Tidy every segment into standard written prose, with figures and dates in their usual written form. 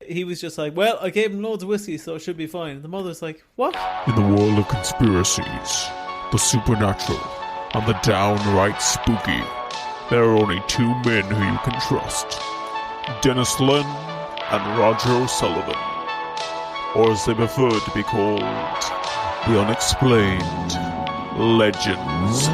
He was just like, well, I gave him loads of whiskey, so it should be fine. The mother's like, what? In the world of conspiracies, the supernatural, and the downright spooky, there are only two men who you can trust. Denis Len and Roger O'Sullivan. Or as they prefer to be called, the Unexplained Legends.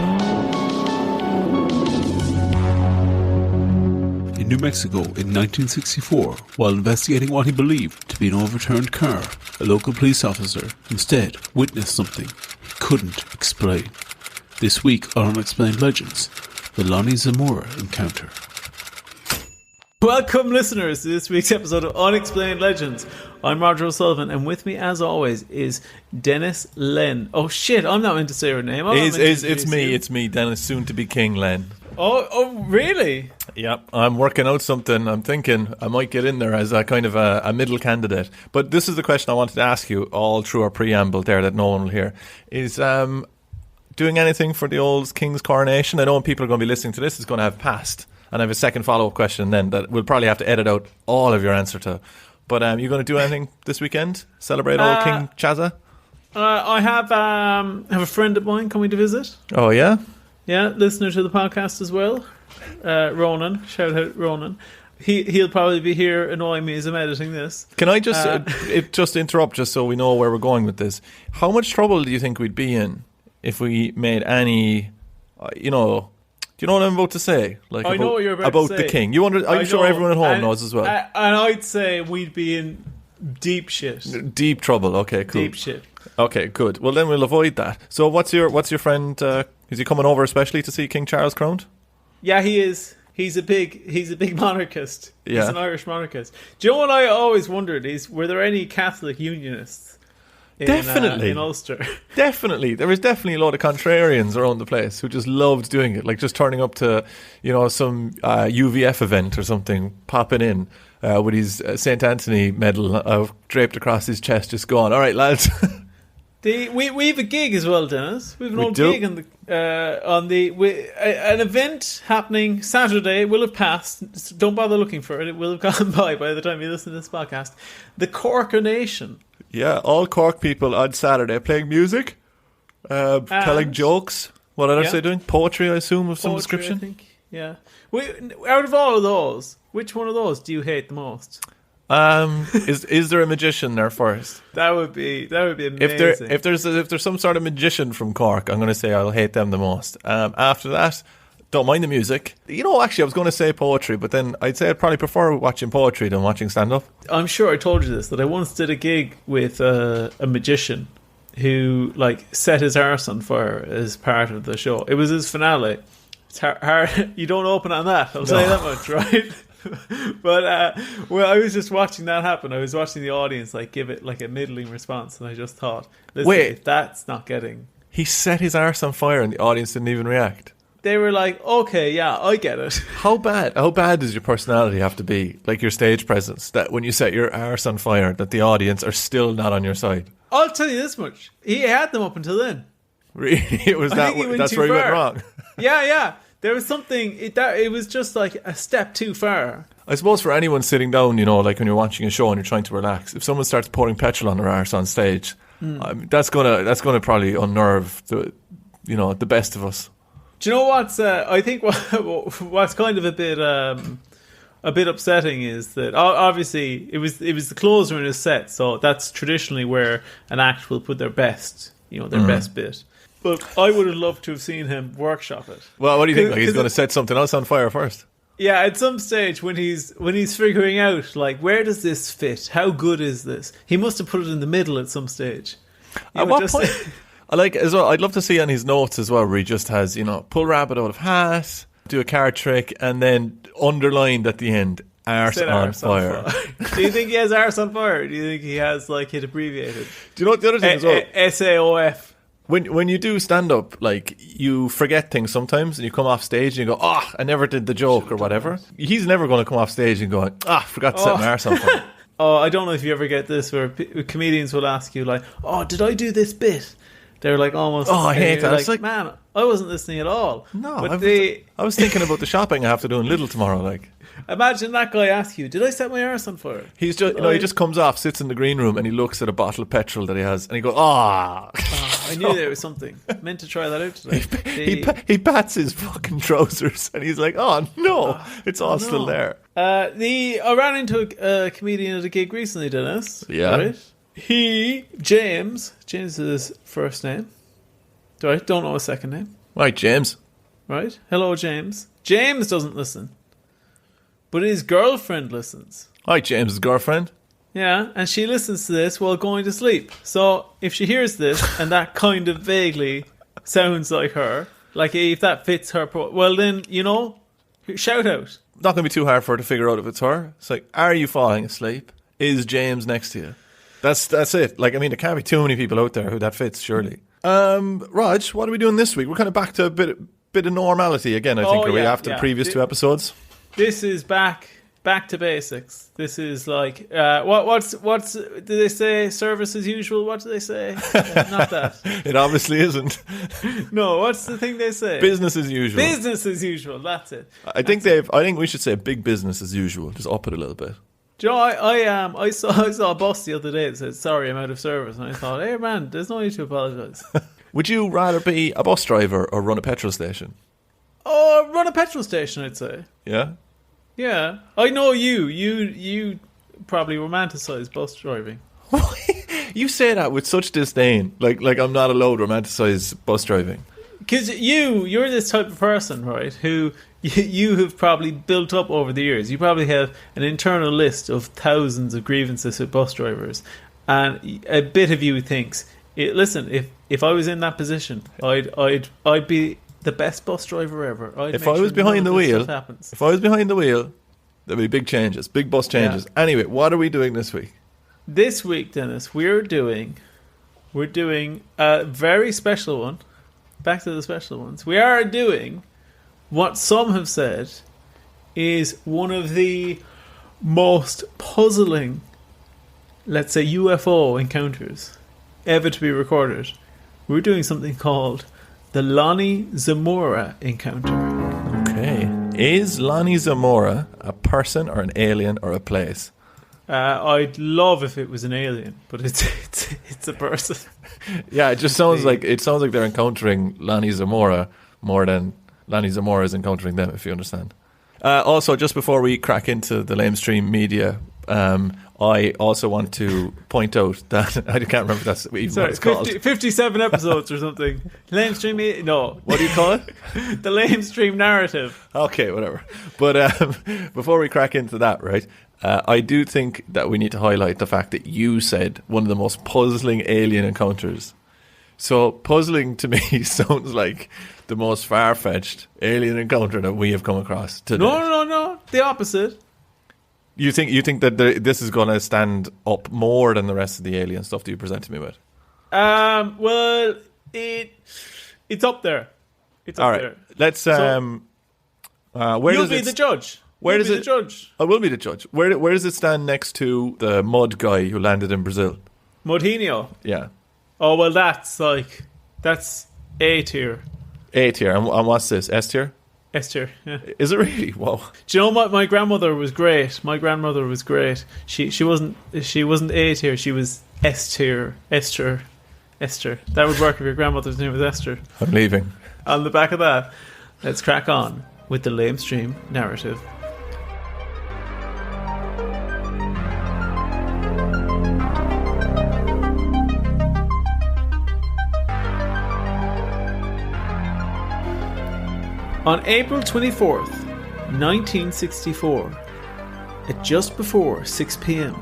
In New Mexico in 1964, while investigating what he believed to be an overturned car, a local police officer instead witnessed something he couldn't explain. This week on Unexplained Legends, the Lonnie Zimora Encounter. Welcome, listeners, to this week's episode of Unexplained Legends. I'm Roger O'Sullivan, and with me, as always, is Denis Len. Oh shit, I'm not meant to say your name. It's me, Denis, soon to be King Len. Oh, really? Yep, I'm working out something. I'm thinking I might get in there as a kind of a middle candidate. But this is the question I wanted to ask you all through our preamble there that no one will hear. Is doing anything for the old King's coronation? I know when people are going to be listening to this, it's going to have passed. And I have a second follow-up question then that we'll probably have to edit out all of your answer to. But you going to do anything this weekend? Celebrate old King Chazza? I have a friend of mine coming to visit. Oh, yeah? Yeah, listener to the podcast as well. Ronan. Shout out Ronan. He'll probably be here annoying me as I'm editing this. Can I just interrupt just so we know where we're going with this? How much trouble do you think we'd be in if we made any, do you know what I'm about to say? Like I know what you're about to say. The king. I'm sure everyone at home knows as well. And I'd say we'd be in deep shit. Deep trouble. Okay, cool. Deep shit. Okay, good. Well, then we'll avoid that. So what's your friend, is he coming over especially to see King Charles crowned? Yeah, he is. He's a big monarchist. Yeah. He's an Irish monarchist. Do you know what I always wondered is, were there any Catholic Unionists in Ulster? Definitely. There was definitely a lot of contrarians around the place who just loved doing it, like just turning up to, some UVF event or something, popping in with his St. Anthony medal draped across his chest, just going, all right, lads. We have a gig as well, Dennis. We have an old gig an event happening Saturday. It will have passed. Don't bother looking for it. It will have gone by the time you listen to this podcast. The Corkernation. Yeah, all Cork people on Saturday playing music, telling jokes. What else are they doing? Poetry, I assume, of some description. I think. Yeah. Out of all of those, which one of those do you hate the most? Is there a magician there first? That would be amazing. If there's some sort of magician from Cork, I'm going to say I'll hate them the most. After that, don't mind the music. Actually, I was going to say poetry, but then I'd say I'd probably prefer watching poetry than watching stand-up. I'm sure I told you this, that I once did a gig with a magician who set his arse on fire as part of the show. It was his finale. It's hard. You don't open on that, I'll say that much, right? But I was just watching that happen. I was watching the audience give it a middling response, and I just thought, wait, that's not getting. He set his arse on fire, and the audience didn't even react. They were like, okay, yeah, I get it. How bad does your personality have to be, like your stage presence, that when you set your arse on fire, that the audience are still not on your side? I'll tell you this much: he had them up until then. Really, that's where he went wrong. Yeah. There was something, it was just a step too far. I suppose for anyone sitting down, like when you're watching a show and you're trying to relax, if someone starts pouring petrol on their arse on stage, that's gonna probably unnerve the best of us. Do you know what's? I think what's kind of a bit upsetting is that obviously it was the closer in his set, so that's traditionally where an act will put their best, their best bit. But I would have loved to have seen him workshop it. Well, what do you think? He's going to set something else on fire first? Yeah, at some stage when he's figuring out where does this fit? How good is this? He must have put it in the middle at some stage. At what point? I like as well. I'd love to see on his notes as well, where he just has pull rabbit out of hat, do a card trick, and then underlined at the end. Arse on fire. Do you think he has arse on fire? Do you think he has it abbreviated? Do you know what the other thing as well? SAOF. When you do stand up, you forget things sometimes, and you come off stage and you go, I never did the joke or whatever. He's never going to come off stage and go, forgot to set my arse on fire. I don't know if you ever get this where comedians will ask you did I do this bit? They're almost. I hate that. It's man, I wasn't listening at all. No, I was thinking about the shopping I have to do in Lidl tomorrow. Imagine that guy ask you, "Did I set my arse on fire?" He's just, he just comes off, sits in the green room, and he looks at a bottle of petrol that he has, and he goes, "Ah!" I knew there was something. Meant to try that out today. He pats his fucking trousers, and he's like, "Oh no, it's all still there." I ran into a comedian at a gig recently, Dennis. Yeah. Right? James is his first name. Right? Don't know his second name. Right, James. Right? Hello, James. James doesn't listen, but his girlfriend listens. Hi, James's girlfriend. Yeah, and she listens to this while going to sleep. So if she hears this and that kind of vaguely sounds like her, like if that fits her, well then, shout out. Not going to be too hard for her to figure out if it's her. It's like, are you falling asleep? Is James next to you? That's it. Like, I mean, there can't be too many people out there who that fits, surely. Raj, what are we doing this week? We're kind of back to a bit of normality again, I think, we after the previous two episodes. This is back to basics. This is like what's do they say? Service as usual. What do they say? Not that. It obviously isn't. No, what's the thing they say? Business as usual. Business as usual. That's it. I think we should say big business as usual. Just up it a little bit. Do you know, I saw a bus the other day that said, "Sorry, I'm out of service," and I thought, "Hey man, there's no need to apologise." Would you rather be a bus driver or run a petrol station? Oh, run a petrol station, I'd say. Yeah. Yeah, I know you probably romanticize bus driving. You say that with such disdain, like I'm not allowed to romanticize bus driving. Because you're this type of person, right, who you have probably built up over the years. You probably have an internal list of thousands of grievances with bus drivers, and a bit of you thinks, listen, if I was in that position, I'd be the best bus driver ever. If I was behind the wheel, there'd be big changes, big bus changes. Yeah. Anyway, what are we doing this week? This week, Dennis, we're doing a very special one. Back to the special ones. We are doing what some have said is one of the most puzzling, let's say, UFO encounters ever to be recorded. We're doing something called the Lonnie Zimora Encounter. Okay. Is Lonnie Zimora a person or an alien or a place? I'd love if it was an alien, but it's a person. Yeah, it just sounds like they're encountering Lonnie Zimora more than Lonnie Zimora is encountering them, if you understand. Also, just before we crack into the lamestream media, I also want to point out that I can't remember if that's even what it's called. 57 episodes or something. Lamestream media? No. What do you call it? The lamestream narrative. Okay, whatever. But before we crack into that, right, I do think that we need to highlight the fact that you said one of the most puzzling alien encounters. So puzzling to me sounds like the most far-fetched alien encounter that we have come across today. No. The opposite. You think that this is going to stand up more than the rest of the alien stuff that you presented me with? Well, it's up there. It's up there. Let's. You'll be the judge. Where You'll does be it? The judge. I will be the judge. Where does it stand next to the mud guy who landed in Brazil? Mudinho. Yeah. Oh well, that's A tier. A tier, and what's this? S tier. S tier. Yeah. Is it really? Whoa. Do you know my grandmother was great? My grandmother was great. She wasn't A tier. She was S tier. Esther. That would work if your grandmother's name was Esther. I'm leaving. On the back of that, let's crack on with the lamestream narrative. On April 24th, 1964, at just before 6 p.m.,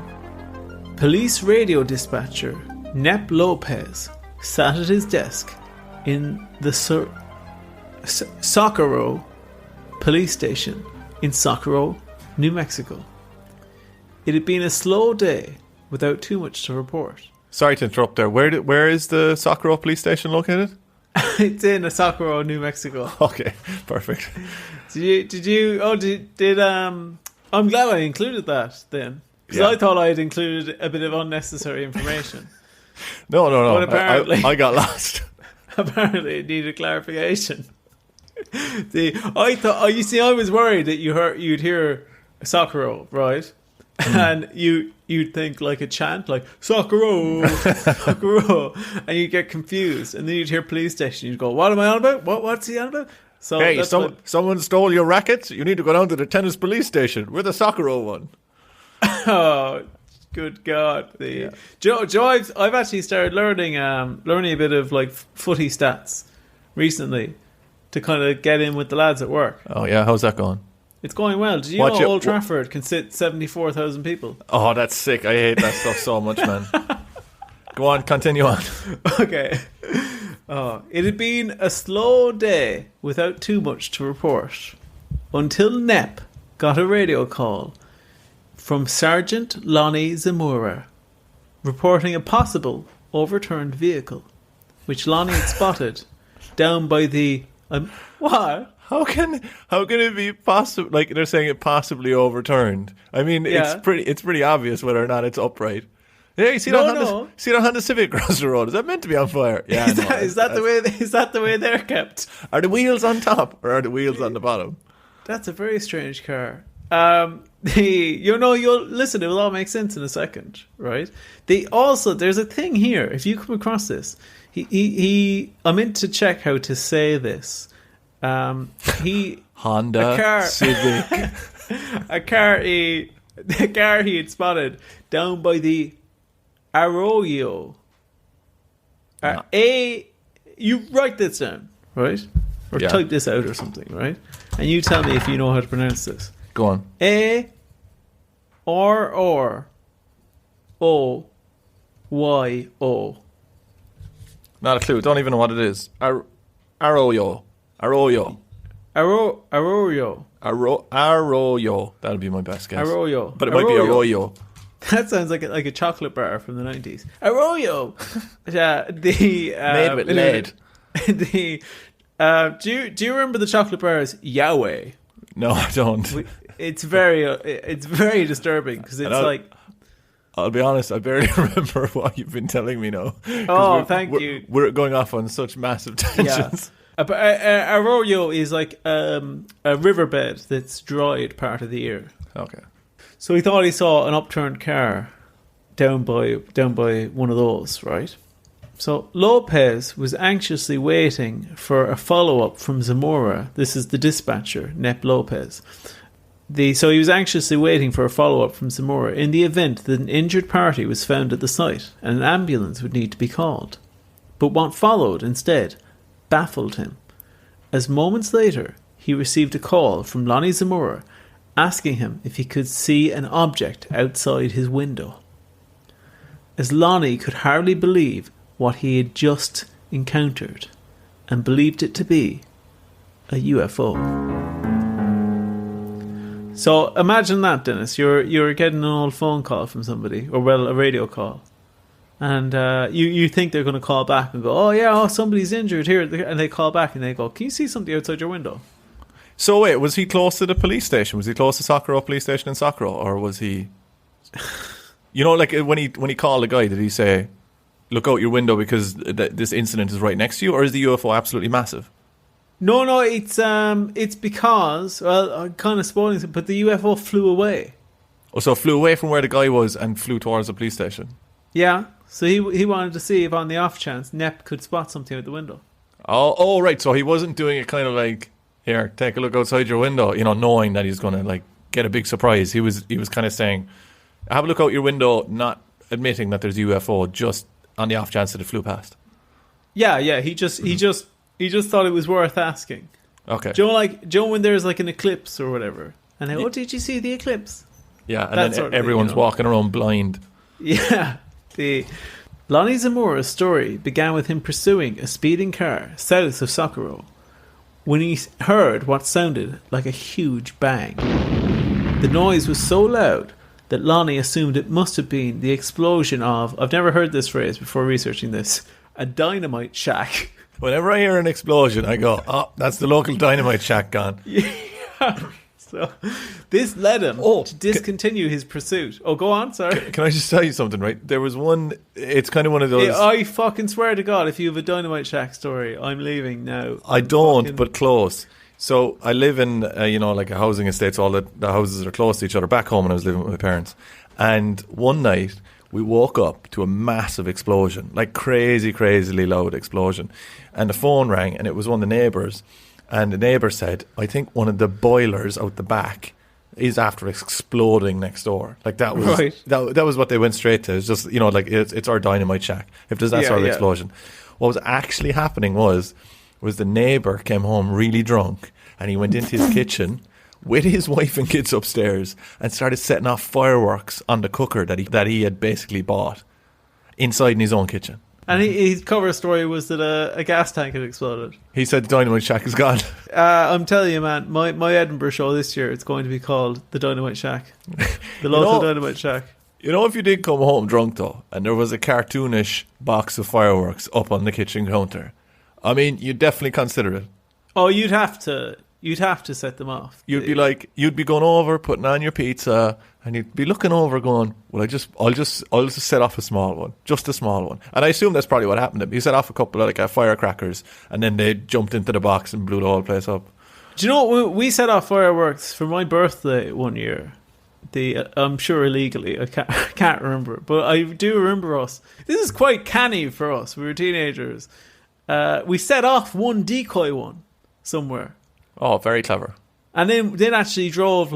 police radio dispatcher Nep Lopez sat at his desk in the Socorro police station in Socorro, New Mexico. It had been a slow day without too much to report. Sorry to interrupt there. Where is the Socorro police station located? It's in Socorro, New Mexico. Okay, perfect. I'm glad I included that then. Because I thought I had included a bit of unnecessary information. No. But apparently, I got lost. Apparently it needed clarification. I was worried that you'd hear Sakura, right? And you'd think like a chant, like Sakura, Sakura, and you'd get confused, and then you'd hear police station, you'd go, "What am I on about? What's he on about?" So Hey, someone stole your rackets. You need to go down to the tennis police station. We're the Sakura one. Oh, good God! Joe, I've actually started learning a bit of like footy stats recently to kind of get in with the lads at work. Oh yeah, how's that going? It's going well. Did you know Old Trafford can sit 74,000 people? Oh, that's sick. I hate that stuff so much, man. Go on, continue on. Okay. It had been a slow day without too much to report until Nep got a radio call from Sergeant Lonnie Zimora reporting a possible overturned vehicle, which Lonnie had spotted down by the... what? How can it be possible? Like they're saying it possibly overturned. I mean, it's pretty obvious whether or not it's upright. Hey, see that Honda Civic across the road? Is that meant to be on fire? Yeah, is that the way they're kept? Are the wheels on top or are the wheels on the bottom? That's a very strange car. You'll listen. It will all make sense in a second, right? There's a thing here. If you come across this, I meant to check how to say this. Honda Civic, the car he had spotted down by the Arroyo. You write this down, right? Or type this out or something, right? And you tell me if you know how to pronounce this. Go on. A-R-R-O-Y-O. Not a clue. Don't even know what it is. Arroyo. Arroyo. That'll be my best guess. Arroyo. But it might be Arroyo. That sounds like a chocolate bar from the 90s. Arroyo. Made with lead. Do you remember the chocolate bars Yahweh? No, I don't. It's very disturbing because it's like... I'll be honest, I barely remember what you've been telling me now. Oh, thank you. We're going off on such massive tangents. Yeah. Arroyo is like a riverbed that's dried part of the year. Okay. So he thought he saw an upturned car down by one of those, right? So Lopez was anxiously waiting for a follow-up from Zamora. This is the dispatcher, Nep Lopez. So he was anxiously waiting for a follow-up from Zamora in the event that an injured party was found at the site and an ambulance would need to be called. But what followed instead baffled him, as moments later he received a call from Lonnie Zimora asking him if he could see an object outside his window. As Lonnie could hardly believe what he had just encountered and believed it to be a UFO. So imagine that, Dennis. You're getting an old phone call from somebody, or a radio call, and you think they're going to call back and go, somebody's injured here, and they call back and they go, can you see something outside your window? So wait, was he close to the police station? Was he close to Sakura police station in Sakura, or was he? Like when he called the guy, did he say, "Look out your window because this incident is right next to you," or is the UFO absolutely massive? No, it's because, well, I'm kind of spoiling it, but the UFO flew away. Oh, so it flew away from where the guy was and flew towards the police station. Yeah, so he wanted to see if on the off chance Nep could spot something out the window. Oh, right. So he wasn't doing it kind of like, here, take a look outside your window, knowing that he's going to like get a big surprise. He was kind of saying, have a look out your window, not admitting that there's a UFO, just on the off chance that it flew past. Yeah. He just thought it was worth asking. Okay. Joe, when there's like an eclipse or whatever, and did you see the eclipse? Yeah, and then everyone's walking around blind. Yeah. The Lonnie Zimora's story began with him pursuing a speeding car south of Sakura when he heard what sounded like a huge bang. The noise was so loud that Lonnie assumed it must have been the explosion of, I've never heard this phrase before researching this, a dynamite shack. Whenever I hear an explosion, I go, oh, that's the local dynamite shack gone. Yeah. So this led him to discontinue his pursuit. Oh, go on, sorry. Can I just tell you something, right? There was one, it's kind of one of those... I fucking swear to God, if you have a dynamite shack story, I'm leaving now. I don't, but close. So I live in, like a housing estate, so all the houses are close to each other. Back home when I was living with my parents. And one night, we woke up to a massive explosion, like crazily loud explosion. And the phone rang, and it was one of the neighbours. And the neighbour said, I think one of the boilers out the back is after exploding next door. Like that was Right. that was what they went straight to. It's just, like it's our dynamite shack. If there's that sort of explosion. What was actually happening was the neighbour came home really drunk, and he went into his kitchen with his wife and kids upstairs and started setting off fireworks on the cooker that he had basically bought inside in his own kitchen. And his cover story was that a gas tank had exploded. He said the dynamite shack is gone. I'm telling you, man, my Edinburgh show this year, it's going to be called The Dynamite Shack. The local Dynamite Shack. If you did come home drunk, though, and there was a cartoonish box of fireworks up on the kitchen counter, I mean, you'd definitely consider it. Oh, you'd have to set them off. You'd be going over, putting on your pizza, and you'd be looking over going, well, I'll just set off a small one, just a small one. And I assume that's probably what happened to him. He set off a couple of firecrackers, and then they jumped into the box and blew the whole place up. Do you know what? We set off fireworks for my birthday one year. I'm sure illegally. I can't remember, but I do remember us. This is quite canny for us. We were teenagers. We set off one decoy one somewhere. Oh, very clever. And then actually drove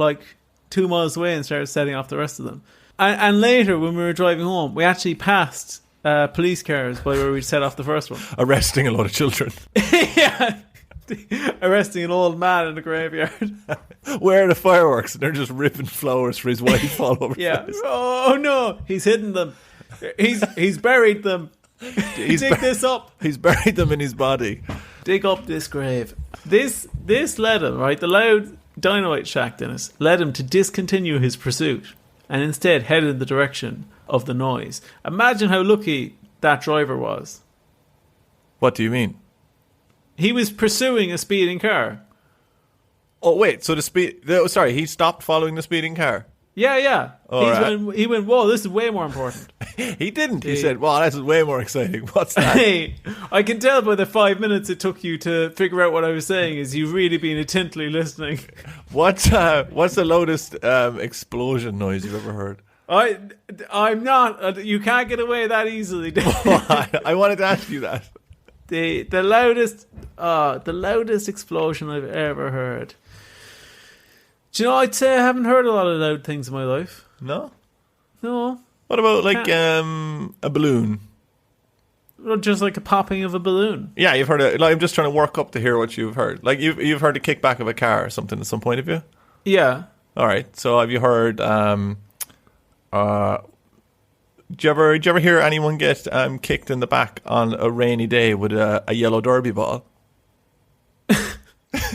2 miles away and started setting off the rest of them. And later, when we were driving home, we actually passed police cars by where we set off the first one. Arresting a lot of children. Yeah. Arresting an old man in a graveyard. Where are the fireworks? And they're just ripping flowers for his wife all over the place. Oh no, he's hidden them. He's buried them. Dig this up. He's buried them in his body. Dig up this grave. This led him, right? The loud dynamite shack, Dennis, led him to discontinue his pursuit and instead head in the direction of the noise. Imagine how lucky that driver was. What do you mean? He was pursuing a speeding car. Oh, wait, so he stopped following the speeding car? Yeah. Right. He went, whoa, this is way more important. He didn't. He said, wow, this is way more exciting. What's that? Hey, I can tell by the 5 minutes it took you to figure out what I was saying is you've really been intently listening. What's the loudest explosion noise you've ever heard? I'm not. You can't get away that easily. I wanted to ask you that. The loudest explosion I've ever heard. Do you know, I'd say I haven't heard a lot of loud things in my life. No? No. What about a balloon? Or just like a popping of a balloon. Yeah, you've heard it. I'm just trying to work up to hear what you've heard. Like you've heard the kickback of a car or something at some point, have you? Yeah. All right. So have you heard? Did you ever hear anyone get kicked in the back on a rainy day with a yellow derby ball?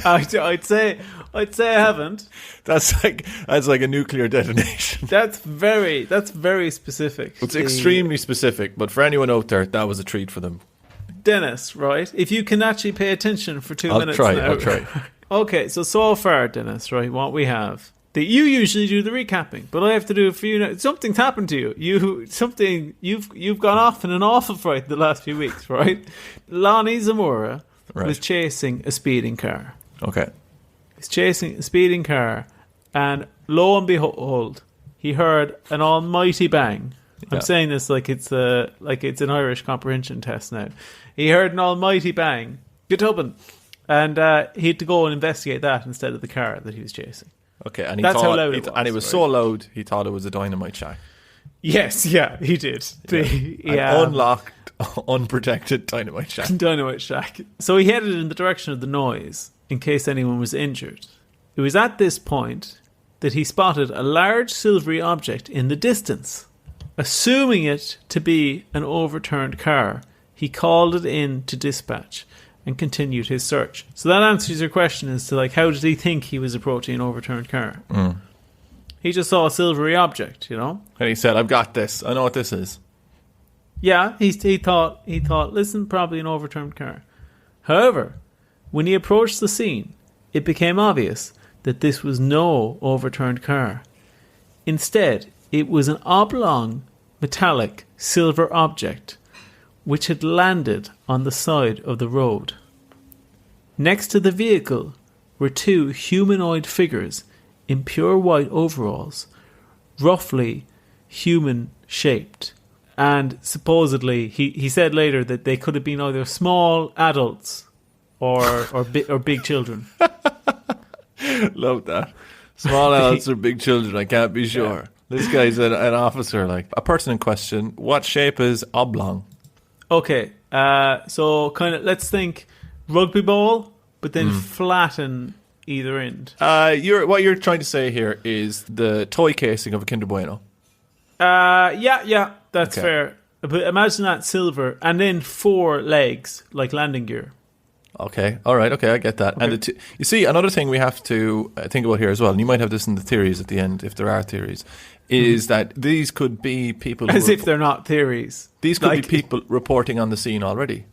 I'd say I haven't. That's like a nuclear detonation. That's very specific. It's extremely specific, but for anyone out there, that was a treat for them. Dennis, right? If you can actually pay attention for 2 minutes now. I'll try. Okay, so far, Dennis, right? What we have. That you usually do the recapping, but I have to do it for you now. Something's happened to you. You've gone off in an awful fright the last few weeks, right? Lonnie Zimora was chasing a speeding car. Okay. He's chasing a speeding car, and lo and behold, he heard an almighty bang. I'm saying this like it's an Irish comprehension test now. He heard an almighty bang. Good open. And he had to go and investigate that instead of the car that he was chasing. Okay, and how loud it was. And it was so loud, he thought it was a dynamite shack. Yes, yeah, he did. An unlocked, unprotected dynamite shack. Dynamite shack. So he headed in the direction of the noise in case anyone was injured. It was at this point that he spotted a large silvery object in the distance. Assuming it to be an overturned car, he called it in to dispatch and continued his search. So that answers your question as to how did he think he was approaching an overturned car? He just saw a silvery object, And he said, I've got this. I know what this is. Yeah, he thought, listen, probably an overturned car. However, when he approached the scene, it became obvious that this was no overturned car. Instead, it was an oblong, metallic, silver object which had landed on the side of the road. Next to the vehicle were two humanoid figures in pure white overalls, roughly human-shaped. And supposedly, he said later that they could have been either small adults or big children. Love that. Small adults or big children, I can't be sure. Yeah. This guy's an officer, like a person in question. What shape is oblong? Okay, so kind of let's think rugby ball, but then flatten either end. What you're trying to say here is the toy casing of a Kinder Bueno. Yeah, that's fair. But imagine that silver, and then 4 legs like landing gear. Okay, all right, okay, I get that. Okay. And you see, another thing we have to think about here as well, and you might have this in the theories at the end, if there are theories, is that these could be people... As if they're not theories. These could be people reporting on the scene already.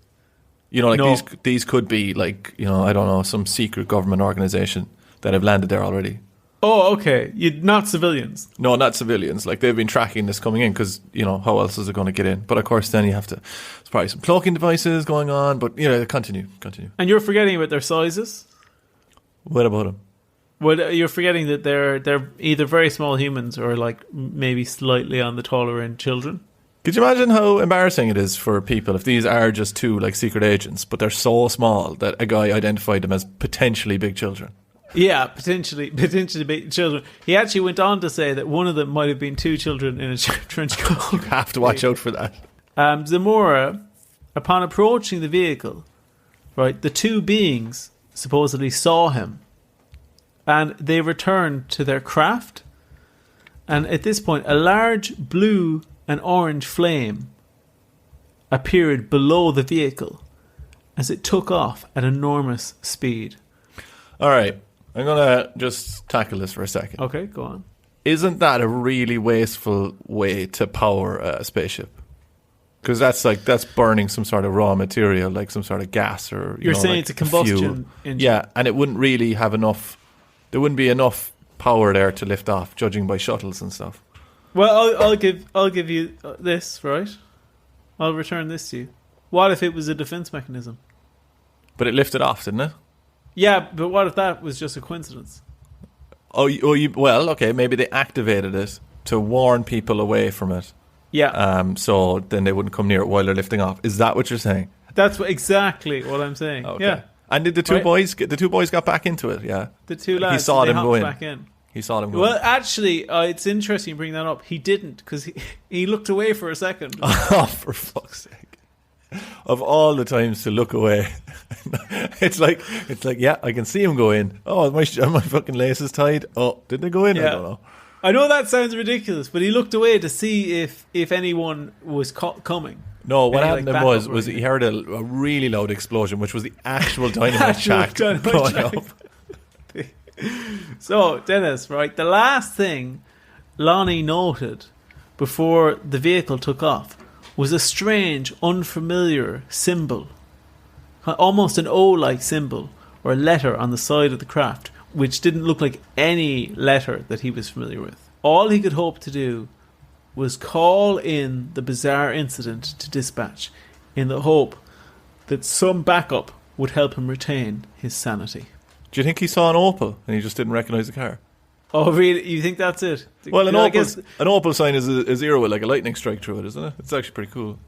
You know, these could be like, you know, I don't know, some secret government organisation that have landed there already. Oh, okay. Not civilians. No, not civilians. Like, they've been tracking this coming in because, you know, how else is it going to get in? But, of course, then you have to... There's probably some cloaking devices going on, but, you know, continue. And you're forgetting about their sizes? What about them? Well, you're forgetting that they're either very small humans or, like, maybe slightly on the taller end children. Could you imagine how embarrassing it is for people if these are just 2, like, secret agents, but they're so small that a guy identified them as potentially big children? Yeah, potentially big children. He actually went on to say that one of them might have been 2 children in a trench coat. You have to watch out for that. Zamora, upon approaching the vehicle, right, the 2 beings supposedly saw him, and they returned to their craft. And at this point, a large blue and orange flame appeared below the vehicle as it took off at enormous speed. All right. I'm going to just tackle this for a second. Okay, go on. Isn't that a really wasteful way to power a spaceship? Because that's burning some sort of raw material, like some sort of gas or... You're saying like it's a combustion engine. Yeah, and it wouldn't really have enough... There wouldn't be enough power there to lift off, judging by shuttles and stuff. Well, I'll give you this, right? I'll return this to you. What if it was a defense mechanism? But it lifted off, didn't it? Yeah, but what if that was just a coincidence? Well, okay, maybe they activated it to warn people away from it. Yeah. So then they wouldn't come near it while they're lifting off. Is that what you're saying? That's exactly what I'm saying. Okay. Yeah. And did the two boys got back into it? Yeah. The 2 lads. He saw them go in. Back in. He saw them go Well, in. actually, it's interesting you bring that up. He didn't, because he looked away for a second. Oh, for fuck's sake. Of all the times to look away, it's like, yeah, I can see him go in. Oh, my fucking lace is tied. Oh, did they go in? Yeah. I don't know. I know that sounds ridiculous, but he looked away to see if anyone was coming. No, what happened was he heard a really loud explosion, which was the actual dynamite shack blowing up. So, Dennis, right, the last thing Lonnie noted before the vehicle took off was a strange, unfamiliar symbol, almost an O-like symbol or a letter on the side of the craft, which didn't look like any letter that he was familiar with. All he could hope to do was call in the bizarre incident to dispatch in the hope that some backup would help him retain his sanity. Do you think he saw an Opel and he just didn't recognise the car? Oh, really? You think that's it? Well, an Opel sign is a zero with like a lightning strike through it, isn't it? It's actually pretty cool.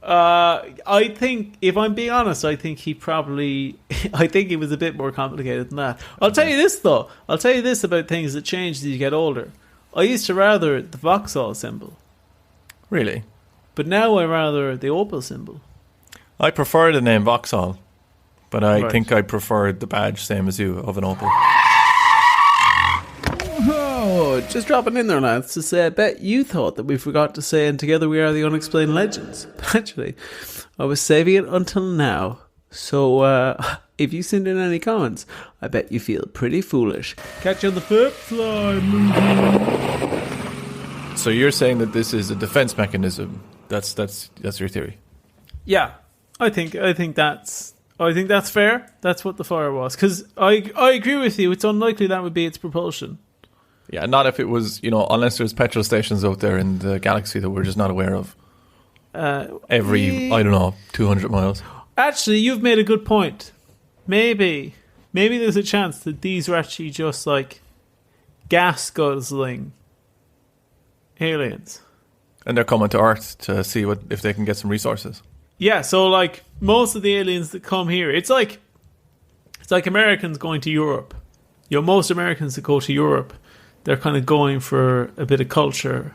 I think, if I'm being honest, I think he was a bit more complicated than that. I'll tell you this, though. I'll tell you this about things that change as you get older. I used to rather the Vauxhall symbol. Really? But now I rather the Opel symbol. I prefer the name Vauxhall, but I think I prefer the badge, same as you, of an Opel. Oh, just dropping in there, lads, to say I bet you thought that we forgot to say and together we are the Unexplained Legends. But actually, I was saving it until now. So, if you send in any comments, I bet you feel pretty foolish. Catch you on the flip side. So you're saying that this is a defense mechanism? That's your theory? Yeah, I think that's fair. That's what the fire was. Because I agree with you. It's unlikely that would be its propulsion. Yeah, not if it was, unless there's petrol stations out there in the galaxy that we're just not aware of. Every, 200 miles. Actually, you've made a good point. Maybe maybe there's a chance that these are actually just like gas guzzling aliens. And they're coming to Earth to see if they can get some resources. Yeah, so like most of the aliens that come here, it's like Americans going to Europe. You know, most Americans that go to Europe, they're kind of going for a bit of culture,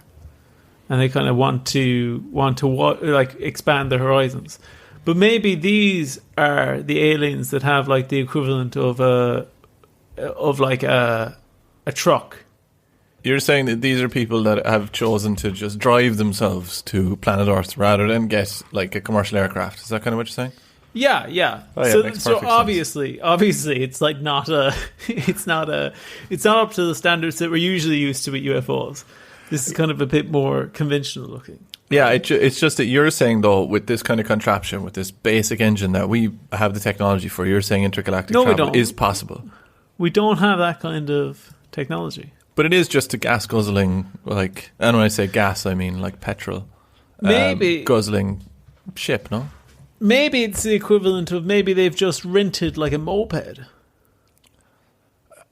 and they kind of want to like expand their horizons. But maybe these are the aliens that have like the equivalent of a truck. You're saying that these are people that have chosen to just drive themselves to planet Earth rather than get like a commercial aircraft. Is that kind of what you're saying? Yeah, yeah. Oh, yeah, makes so perfect obviously, it's like it's not up to the standards that we're usually used to with UFOs. This is kind of a bit more conventional looking. Yeah, it's just that you're saying though, with this kind of contraption, with this basic engine that we have the technology for, you're saying intergalactic travel is possible. We don't have that kind of technology. But it is just a gas guzzling, like, and when I say gas, I mean like petrol. Maybe guzzling ship, no? Maybe it's the equivalent of maybe they've just rented like a moped.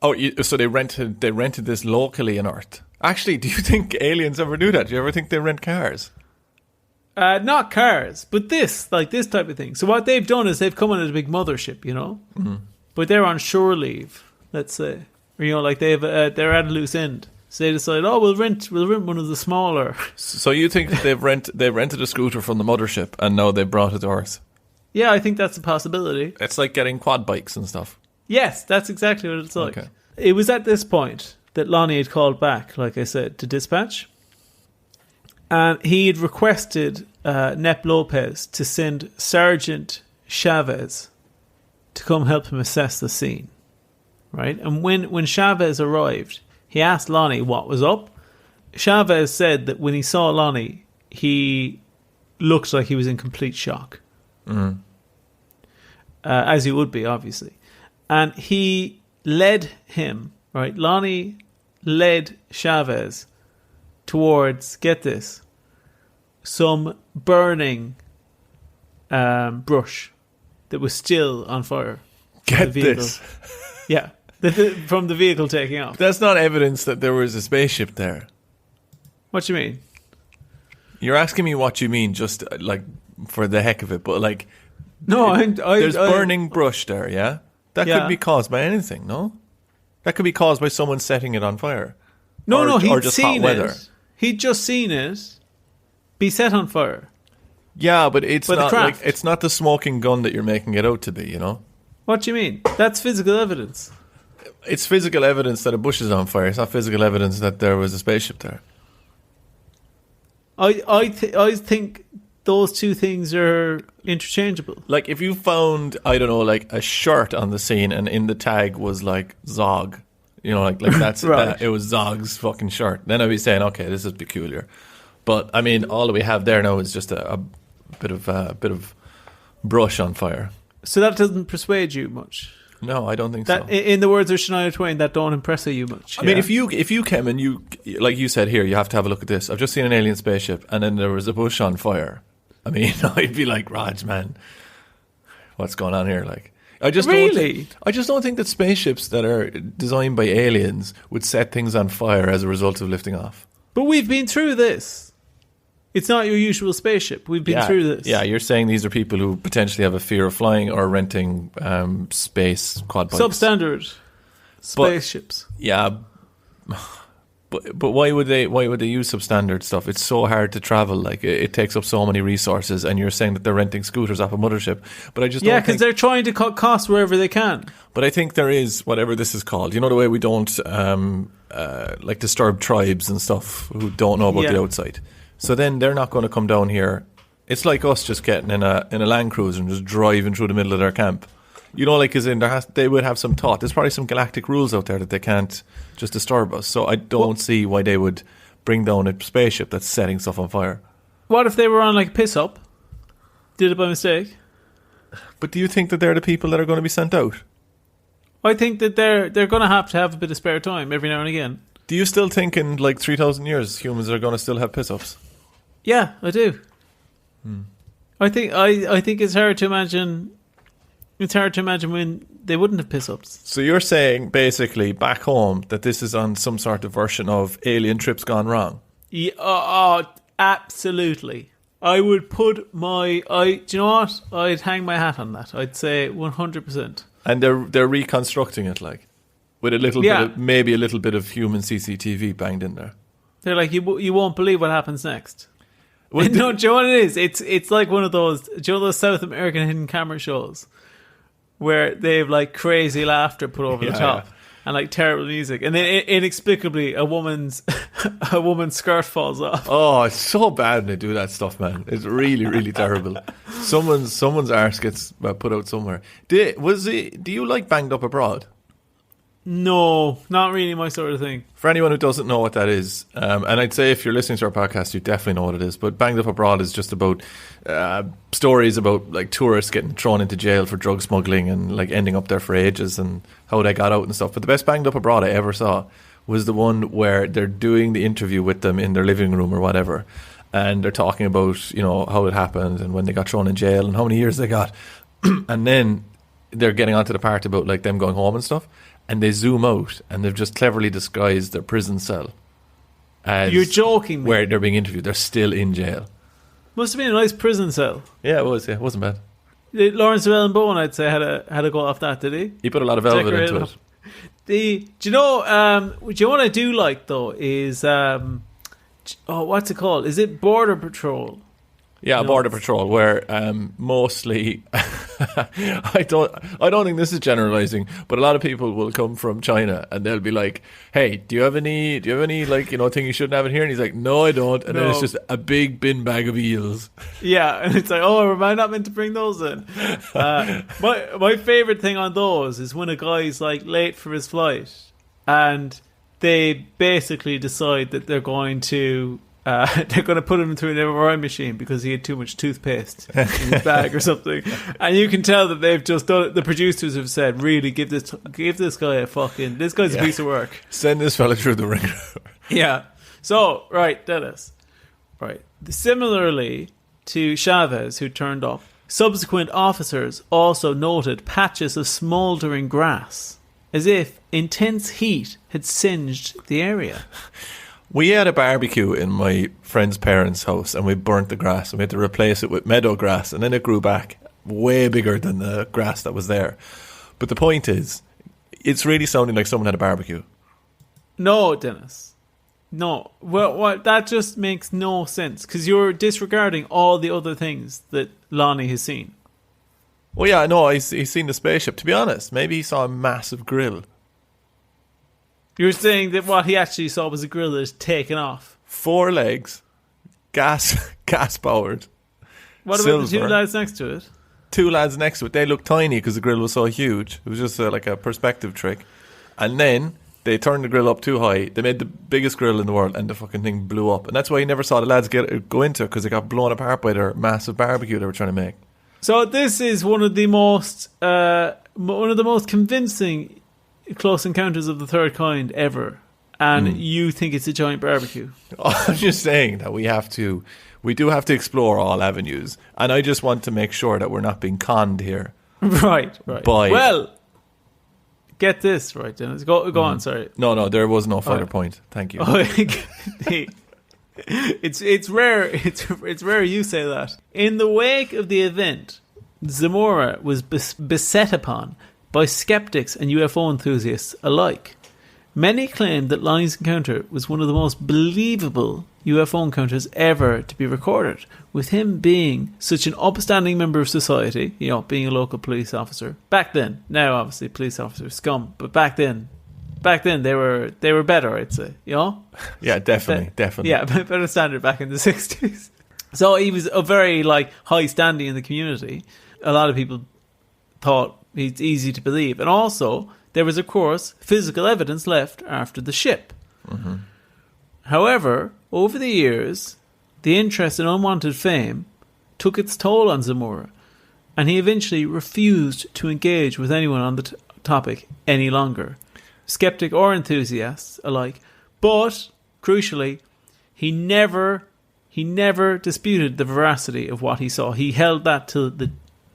Oh, so they rented this locally on Earth. Actually, do you think aliens ever do that? Do you ever think they rent cars? Not cars, but this type of thing. So what they've done is they've come on a big mothership, you know, but they're on shore leave, let's say, or you know, like they're at a loose end. So they decide, we'll rent one of the smaller. So you think that they've rented a scooter from the mothership and now they brought it to Earth? Yeah, I think that's a possibility. It's like getting quad bikes and stuff. Yes, that's exactly what it's like. Okay. It was at this point that Lonnie had called back, like I said, to dispatch. And he had requested Nep Lopez to send Sergeant Chavez to come help him assess the scene. Right? And when Chavez arrived, he asked Lonnie what was up. Chavez said that when he saw Lonnie, he looked like he was in complete shock. Mm. As he would be, obviously. And he led him, right? Lonnie led Chavez towards, get this, some burning brush that was still on fire. Get this. Yeah. From the vehicle taking off. That's not evidence that there was a spaceship there. What do you mean? You're asking me what you mean, just like for the heck of it, but like, no, there's burning brush there, yeah? That could be caused by anything, no? That could be caused by someone setting it on fire. No, or just hot weather. He'd just seen it be set on fire. Yeah, but it's not the smoking gun that you're making it out to be, you know? What do you mean? That's physical evidence. It's physical evidence that a bush is on fire. It's not physical evidence that there was a spaceship there. I think those two things are interchangeable. Like if you found, I don't know, like a shirt on the scene and in the tag was like Zog, you know, like that's right. It was Zog's fucking shirt. Then I'd be saying, okay, this is peculiar. But I mean, all that we have there now is just a bit of brush on fire. So that doesn't persuade you much. No, I don't think that, so. In the words of Shania Twain, that don't impress you much. I mean, if you came and you, like you said here, you have to have a look at this. I've just seen an alien spaceship and then there was a bush on fire. I mean, I'd be like, Raj, man, what's going on here? Like, I just don't think that spaceships that are designed by aliens would set things on fire as a result of lifting off. But we've been through this. It's not your usual spaceship. We've been through this. Yeah, you're saying these are people who potentially have a fear of flying or renting space quad bikes. Substandard spaceships. But why would they use substandard stuff? It's so hard to travel. Like it takes up so many resources. And you're saying that they're renting scooters off a mothership. But I just don't because they're trying to cut costs wherever they can. But I think there is whatever this is called. You know the way we don't like disturb tribes and stuff who don't know about the outside. So then they're not going to come down here. It's like us just getting in a Land Cruiser and just driving through the middle of their camp. You know, like as in they would have some thought. There's probably some galactic rules out there that they can't just disturb us. So I don't see why they would bring down a spaceship that's setting stuff on fire. What if they were on like a piss up? Did it by mistake? But do you think that they're the people that are going to be sent out? I think that they're going to have a bit of spare time every now and again. Do you still think in like 3,000 years humans are going to still have piss ups? Yeah, I do. I think it's hard to imagine It's hard to imagine when they wouldn't have piss-ups. So you're saying, basically, back home, that this is on some sort of version of Alien Trips Gone Wrong? Yeah, absolutely. I would put do you know what? I'd hang my hat on that. I'd say 100%. And they're reconstructing it, like, with a little bit of, maybe a little bit of human CCTV banged in there. They're like, you won't believe what happens next. Well, no, do you know what it is? It's like one of those, do you know those South American hidden camera shows where they have like crazy laughter put over the top and like terrible music, and then inexplicably a woman's skirt falls off. Oh, it's so bad when they do that stuff, man. It's really, really terrible. Someone's arse gets put out somewhere. Do you like Banged Up Abroad? No, not really my sort of thing. For anyone who doesn't know what that is, and I'd say if you're listening to our podcast, you definitely know what it is, but Banged Up Abroad is just about stories about like tourists getting thrown into jail for drug smuggling and like ending up there for ages and how they got out and stuff. But the best Banged Up Abroad I ever saw was the one where they're doing the interview with them in their living room or whatever, and they're talking about, you know, how it happened and when they got thrown in jail and how many years they got. And then they're getting onto the part about like them going home and stuff. And they zoom out, and they've just cleverly disguised their prison cell as You're joking me. where they're being interviewed. They're still in jail. Must have been a nice prison cell. Yeah, it was. Yeah, it wasn't bad. Lawrence Llewellyn Bowen, I'd say, had a go off that, did he? He put a lot of velvet into it. Do you know what I do like though is what's it called? Is it Border Patrol? Yeah, Border Patrol, where mostly I don't think this is generalizing, but a lot of people will come from China and they'll be like, "Hey, do you have any like, you know, thing you shouldn't have in here?" And he's like, "No, I don't." And then it's just a big bin bag of eels. Yeah, and it's like, "Oh, am I not meant to bring those in?" My favorite thing on those is when a guy's like late for his flight and they basically decide that they're going to put him through an MRI machine because he had too much toothpaste in his bag or something, and you can tell that they've just done it. The producers have said, "Really, give this guy this guy's a piece of work. Send this fella through the ringer." Yeah. So right, Dennis. Right. Similarly to Chavez, who turned up, subsequent officers also noted patches of smouldering grass, as if intense heat had singed the area. We had a barbecue in my friend's parents' house and we burnt the grass and we had to replace it with meadow grass, and then it grew back way bigger than the grass that was there. But the point is, it's really sounding like someone had a barbecue. No, Dennis. No. Well, that just makes no sense because you're disregarding all the other things that Lonnie has seen. Well, yeah, no, he's seen the spaceship. To be honest, maybe he saw a massive grill. You're saying that what he actually saw was a grill that is taken off. 4 legs, gas powered. What about the 2 lads next to it? 2 lads next to it. They looked tiny because the grill was so huge. It was just like a perspective trick. And then they turned the grill up too high. They made the biggest grill in the world, and the fucking thing blew up. And that's why you never saw the lads go into it, because they got blown apart by their massive barbecue they were trying to make. So this is one of the most convincing close encounters of the third kind ever, and you think it's a giant barbecue. I'm just saying that we do have to explore all avenues, and I just want to make sure that we're not being conned here. Right. Well, get this right, Dennis. Go on. Sorry. No, there was no further point. Thank you. It's rare. It's rare you say that. In the wake of the event, Zamora was beset upon by skeptics and UFO enthusiasts alike. Many claimed that Lonnie's encounter was one of the most believable UFO encounters ever to be recorded, with him being such an upstanding member of society, being a local police officer. Back then, now obviously police officers scum, but back then they were better, I'd say, Yeah, definitely. Yeah, better standard back in the 60s. So he was a very high standing in the community. A lot of people thought it's easy to believe. And also, there was, of course, physical evidence left after the ship. Mm-hmm. However, over the years, the interest in unwanted fame took its toll on Zamora, and he eventually refused to engage with anyone on the topic any longer, skeptic or enthusiasts alike. But, crucially, he never disputed the veracity of what he saw. He held that till the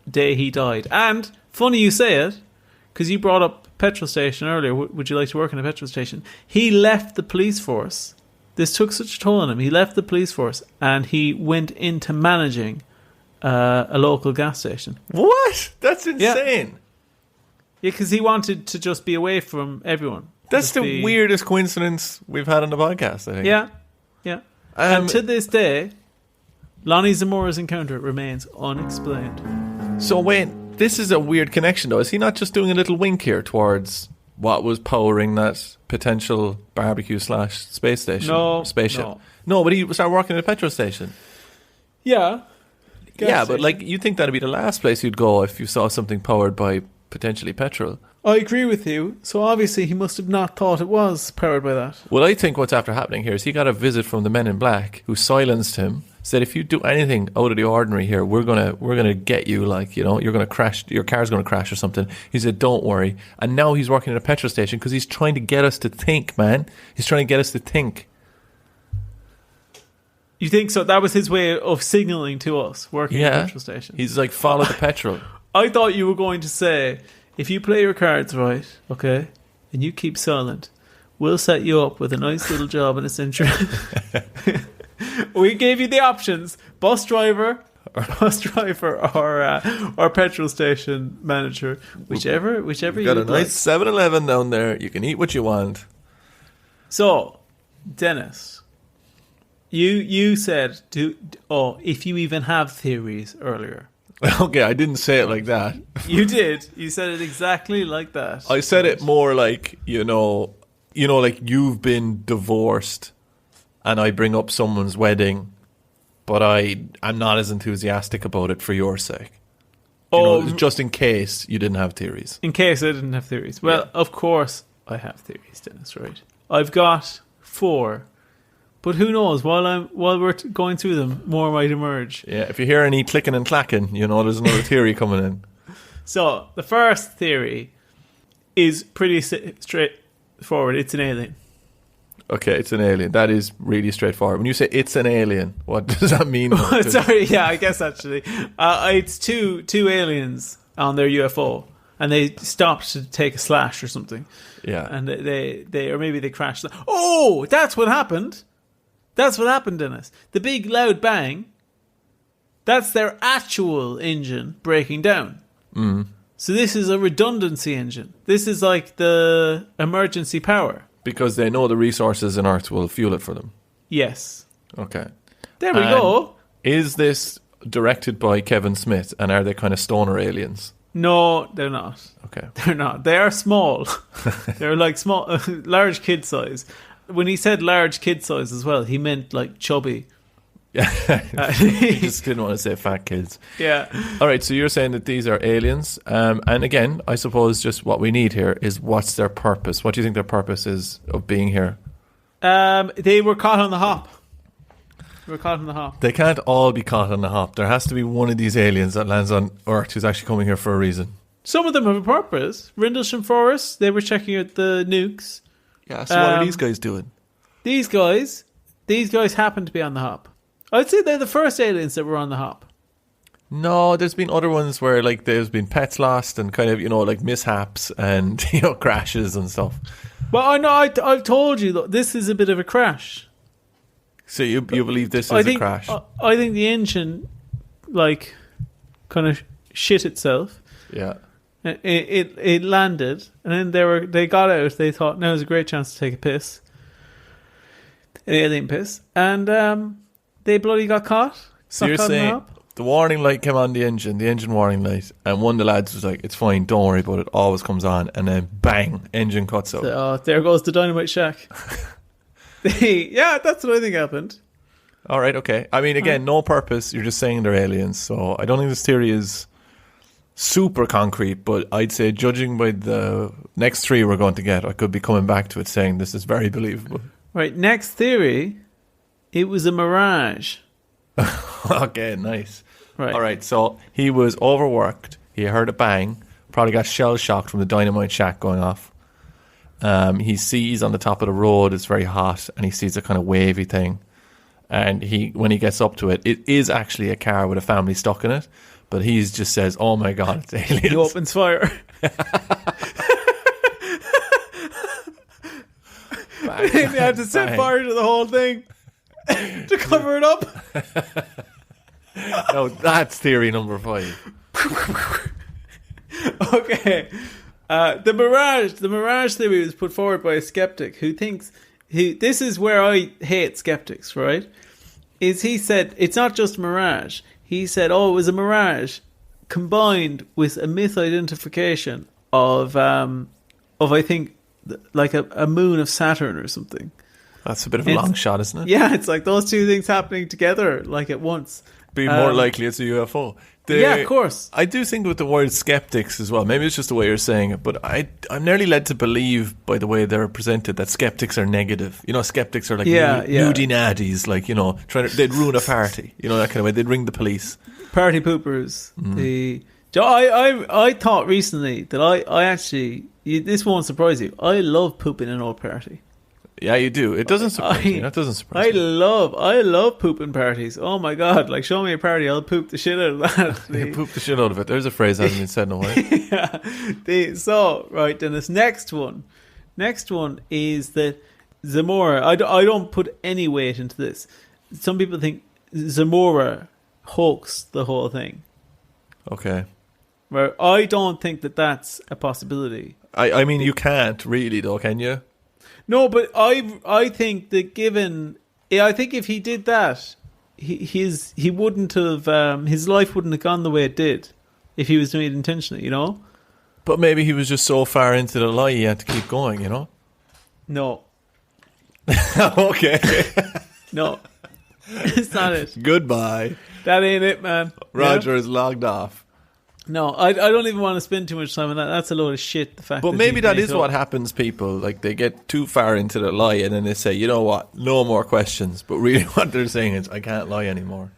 day he died. And Funny you say it, because you brought up petrol station earlier. Would you like to work in a petrol station? He left the police force. This took such a toll on him. He left the police force and he went into managing a local gas station. What? That's insane. Yeah, because he wanted to just be away from everyone. That's the weirdest coincidence we've had on the podcast, I think. Yeah. And to this day, Lonnie Zimora's encounter remains unexplained. So wait, this is a weird connection though. Is he not just doing a little wink here towards what was powering that potential barbecue / space station? Spaceship. No, but he started working at a petrol station. Yeah. But like, you think that'd be the last place you'd go if you saw something powered by potentially petrol. I agree with you. So obviously he must have not thought it was powered by that. Well, I think what's after happening here is he got a visit from the Men in Black who silenced him, said if you do anything out of the ordinary here, we're gonna get you, like, you know, you're gonna crash, your car's gonna crash or something. He said, don't worry. And now he's working at a petrol station because he's trying to get us to think, man. He's trying to get us to think. You think so? That was his way of signalling to us working at a petrol station. He's like, follow the petrol. I thought you were going to say, if you play your cards right, okay, and you keep silent, we'll set you up with a nice little job in a century. We gave you the options: bus driver, or petrol station manager, whichever You've you got a like. nice 7-Eleven down there. You can eat what you want. So, Dennis, you said if you even have theories earlier. Okay, I didn't say it like that. You did. You said it exactly like that. I said it more like, you know, like you've been divorced and I bring up someone's wedding, but I'm not as enthusiastic about it for your sake. You know, just in case you didn't have theories. In case I didn't have theories. Well, of course I have theories, Dennis, right? I've got 4. But who knows? While we're going through them, more might emerge. Yeah, if you hear any clicking and clacking, you know there's another theory coming in. So, the first theory is pretty straightforward. It's an alien. Okay, it's an alien. That is really straightforward. When you say it's an alien, what does that mean? Sorry, yeah, I guess actually. It's two aliens on their UFO, and they stopped to take a slash or something. Yeah. And they or maybe they crashed. Oh, that's what happened. That's what happened, Dennis. The big loud bang, that's their actual engine breaking down. Mm. So this is a redundancy engine. This is like the emergency power. Because they know the resources on Earth will fuel it for them. Yes. Okay. There we go. Is this directed by Kevin Smith, and are they kind of stoner aliens? No, they're not. Okay. They're not. They are small. They're like small, large kid size. When he said large kid size as well, he meant like chubby. Yeah, he just didn't want to say fat kids. Yeah. All right, so you're saying that these are aliens. And again, I suppose just what we need here is what's their purpose? What do you think their purpose is of being here? They were caught on the hop. They can't all be caught on the hop. There has to be one of these aliens that lands on Earth who's actually coming here for a reason. Some of them have a purpose. Rendlesham Forest, they were checking out the nukes. Yeah, so what are these guys doing? These guys happen to be on the hop. I'd say they're the first aliens that were on the hop. No, there's been other ones where like there's been pets lost and kind of, you know, like mishaps and, you know, crashes and stuff. Well, I know, I've told you that this is a bit of a crash. So you believe this is a crash? I think the engine, like, kind of shit itself. Yeah. It landed, and then they got out. They thought, now's a great chance to take a piss, an alien piss, and they bloody got caught. So you're saying the warning light came on the engine warning light, and one of the lads was like, "It's fine, don't worry about it. Always comes on," and then bang, engine cuts out. So, there goes the dynamite shack. Yeah, that's what I think happened. All right, okay. I mean, again, no purpose. You're just saying they're aliens, so I don't think this theory is super concrete, but I'd say judging by the next 3 we're going to get, I could be coming back to it saying this is very believable. Right, next theory, it was a mirage. Okay, nice. Right. All right, so he was overworked. He heard a bang, probably got shell shocked from the dynamite shack going off. He sees on the top of the road it's very hot, and he sees a kind of wavy thing. And when he gets up to it, it is actually a car with a family stuck in it. but he just says, "Oh my god, it's aliens." He opens fire. They had to set fire to the whole thing to cover it up. No, that's theory number 5. Okay. The mirage theory was put forward by a skeptic who thinks this is where I hate skeptics, right? Is he said it's not just mirage. He said, it was a mirage combined with a misidentification of I think like a moon of Saturn or something. That's a bit of a long shot, isn't it? Yeah, it's like those two things happening together like at once. Be more likely it's a UFO. Yeah, of course. I do think with the word skeptics as well, maybe it's just the way you're saying it, but I'm nearly led to believe by the way they're presented that skeptics are negative. You know, skeptics are like moody naddies, like, you know, they'd ruin a party, you know, that kind of way. They'd ring the police. Party poopers. I thought recently that I actually, this won't surprise you, I love pooping in an old party. Yeah, you do. It doesn't surprise me. That doesn't surprise me. I love pooping parties. Oh my god! Like, show me a party, I'll poop the shit out of that. You poop the shit out of it. There's a phrase that hasn't been said in a while. Right, then this next one is that Zamora. I don't put any weight into this. Some people think Zamora hoaxed the whole thing. Okay. Well, I don't think that that's a possibility. I mean, you can't really, though, can you? No, but I think that I think if he did that, he wouldn't have his life wouldn't have gone the way it did if he was doing it intentionally, you know. But maybe he was just so far into the lie he had to keep going, you know. No. Okay. No, it's not it. Goodbye. That ain't it, man. Roger is logged off. No, I don't even want to spend too much time on that. That's a load of shit. The fact, but maybe that is what happens. People like they get too far into the lie, and then they say, "You know what? No more questions." But really, what they're saying is, "I can't lie anymore."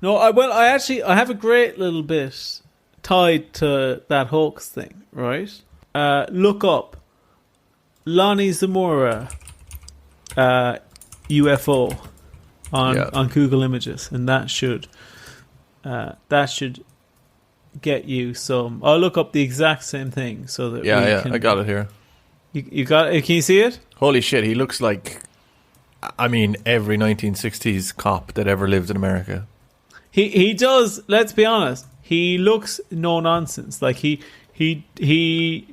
No, I have a great little bit tied to that hoax thing. Right? Look up Lonnie Zimora UFO on Google Images, and that should get you some. I'll look up the exact same thing so that I got it here. You got it? Can you see it? Holy shit, he looks like, I mean, every 1960s cop that ever lived in America. He does. Let's be honest. He looks no nonsense. Like he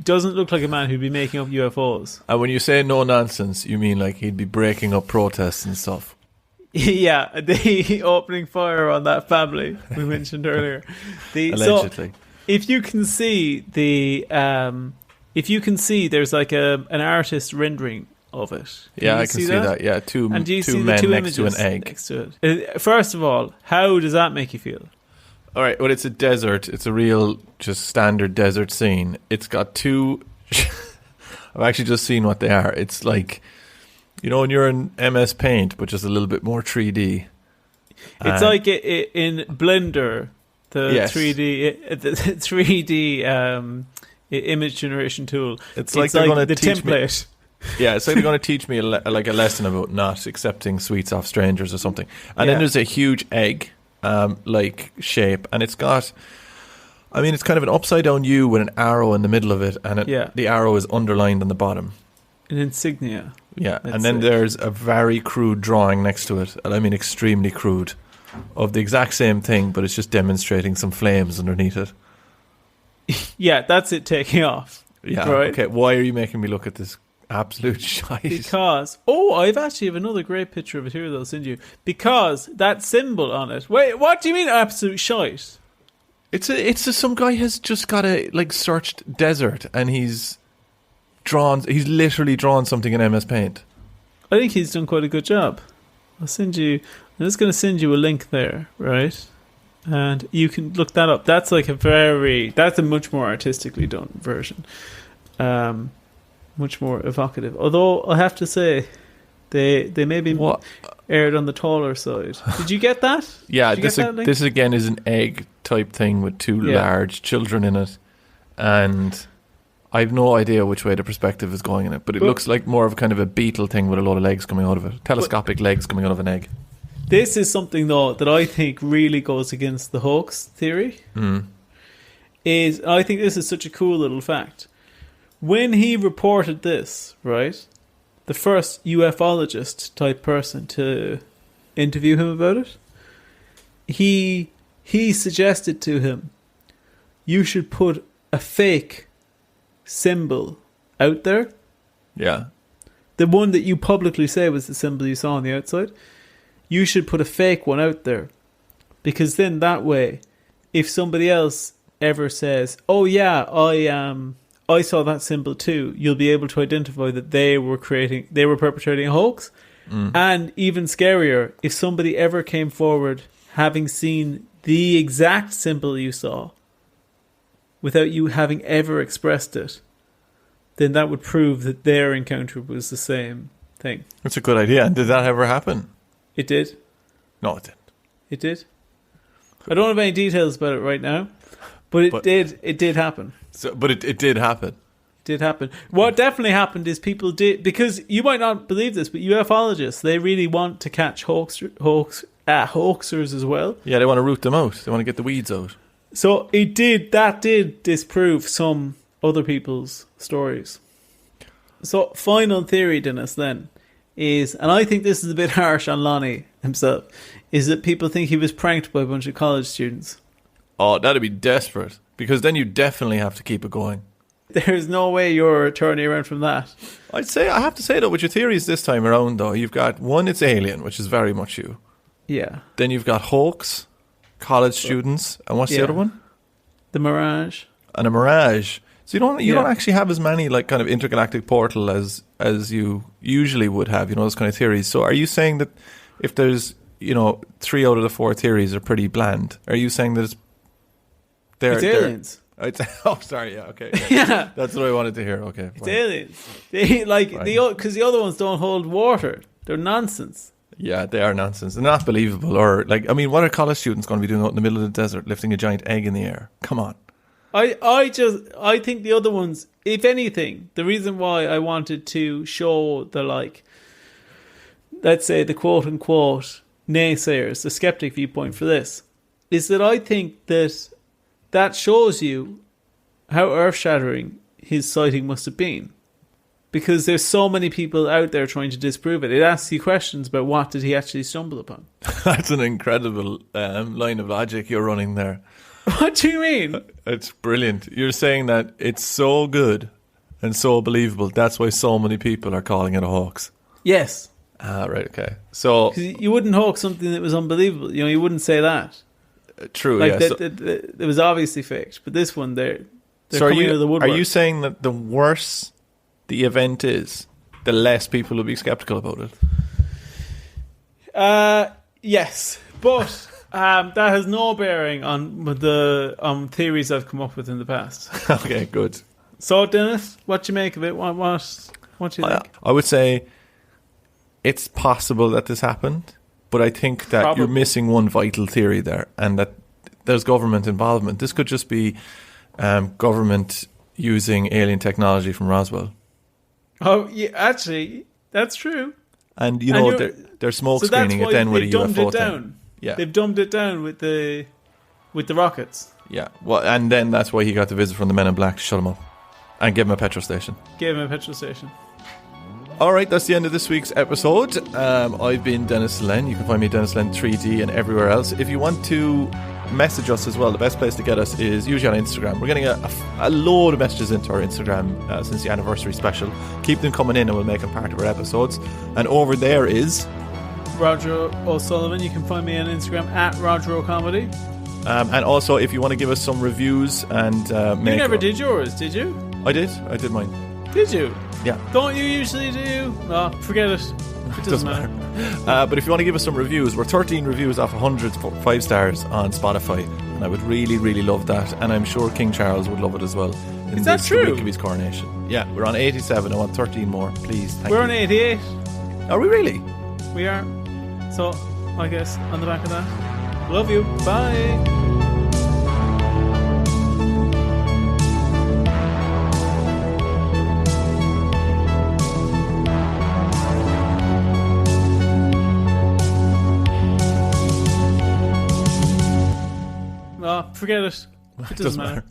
doesn't look like a man who'd be making up UFOs. And when you say no nonsense, you mean like he'd be breaking up protests and stuff. Yeah, the opening fire on that family we mentioned earlier. Allegedly. So if you can see there's like an artist rendering of it. I can see that. Yeah, two men next to an egg. Next to it. First of all, how does that make you feel? All right, well, it's a desert. It's a real, just standard desert scene. It's got two... I've actually just seen what they are. It's like... You know when you're in MS Paint, but just a little bit more 3D. It's like in Blender, the 3D image generation tool. It's like they're going to teach template. Yeah, it's like they're going to teach me a lesson about not accepting sweets off strangers or something. And then there's a huge egg, like shape, and it's got. I mean, it's kind of an upside down U with an arrow in the middle of it, and the arrow is underlined on the bottom. An insignia. Yeah, and then there's a very crude drawing next to it, and I mean extremely crude, of the exact same thing, but it's just demonstrating some flames underneath it. Yeah, that's it taking off. Yeah, right? Okay, why are you making me look at this absolute shite? Because, I actually have another great picture of it here that I'll send you. Because that symbol on it, wait, what do you mean absolute shite? It's some guy has just got searched desert, and he's literally drawn something in MS Paint. I think he's done quite a good job. I'm just going to send you a link there, right? And you can look that up. That's that's a much more artistically done version. Much more evocative. Although I have to say, they maybe aired on the taller side. Did you get that? Yeah, this again is an egg type thing with two large children in it, and I have no idea which way the perspective is going in it, but it looks like more of a kind of a beetle thing with a lot of legs coming out of it. Telescopic legs coming out of an egg. This is something, though, that I think really goes against the hoax theory. I think this is such a cool little fact. When he reported this, right, the first ufologist type person to interview him about it, he suggested to him, you should put a fake symbol out there. Yeah. The one that you publicly say was the symbol you saw on the outside. You should put a fake one out there. Because then that way, if somebody else ever says, oh yeah, I saw that symbol too, you'll be able to identify that they were perpetrating a hoax. And even scarier, if somebody ever came forward having seen the exact symbol you saw without you having ever expressed it, then that would prove that their encounter was the same thing. That's a good idea. And did that ever happen? It did. No, it didn't. It did. I don't have any details about it right now, but it did happen. But it did happen. It did happen. What definitely happened is people did, because you might not believe this, but ufologists, they really want to catch hoaxers as well. Yeah, they want to root them out. They want to get the weeds out. So that did disprove some other people's stories. So final theory, Denis, then, is, and I think this is a bit harsh on Lonnie himself, is that people think he was pranked by a bunch of college students. Oh, that'd be desperate, because then you definitely have to keep it going. There's no way you're turning around from that. I have to say, though, with your theories this time around, though, you've got one, it's alien, which is very much you. Yeah. Then you've got hoax, college students, and what's the other one? The Mirage. And a Mirage. So you don't actually have as many like kind of intergalactic portal as you usually would have, those kind of theories. So are you saying that if there's 3 out of the 4 theories are pretty bland, are you saying that it's aliens? Oh, sorry, yeah, okay. Yeah. That's what I wanted to hear. Okay. It's aliens. Because the other ones don't hold water. They're nonsense. Yeah, they are nonsense. They're not believable. Or what are college students going to be doing out in the middle of the desert, lifting a giant egg in the air? Come on. I think the other ones, if anything, the reason why I wanted to show the let's say the quote unquote naysayers, the skeptic viewpoint for this, is that I think that shows you how earth-shattering his sighting must have been. Because there's so many people out there trying to disprove it. It asks you questions about what did he actually stumble upon. That's an incredible line of logic you're running there. What do you mean? It's brilliant. You're saying that it's so good and so believable. That's why so many people are calling it a hoax. Yes. Ah, right, okay. So 'cause you wouldn't hoax something that was unbelievable. You wouldn't say that. True, like yeah. It was obviously faked. But this one, they're so coming out of the woodwork. Are you saying that the worse the event is, the less people will be skeptical about it? Yes. But that has no bearing on the theories I've come up with in the past. Okay, good. So, Denis, what do you make of it? What do you think? I would say it's possible that this happened, but I think that you're missing one vital theory there, and that there's government involvement. This could just be government using alien technology from Roswell. Oh, yeah, actually, that's true. And they're smoke screening it then with a UFO thing. Yeah, they've dumbed it down with the rockets. Yeah, well, and then that's why he got the visit from the Men in Black to shut him up and give him a petrol station. All right, that's the end of this week's episode. I've been Denis Len. You can find me at Denis Len 3D and everywhere else. If you want to message us as well, the best place to get us is usually on Instagram. We're getting a load of messages into our Instagram since the anniversary special. Keep them coming in and we'll make them part of our episodes. And over there is Roger O'Sullivan. You can find me on Instagram at Roger O'Comedy. And also, if you want to give us some reviews and you never did yours, did you? I did mine. Did you? Yeah. Don't you usually do? No, forget it. It doesn't matter. But if you want to give us some reviews, we're 13 reviews off 100 5 stars on Spotify, and I would really, really love that. And I'm sure King Charles would love it as well. Is that true? The week of his coronation. Yeah, we're on 87. I want 13 more, please. Thank you. We're on 88. Are we really? We are. So, I guess on the back of that, love you. Bye. Forget it. It doesn't matter.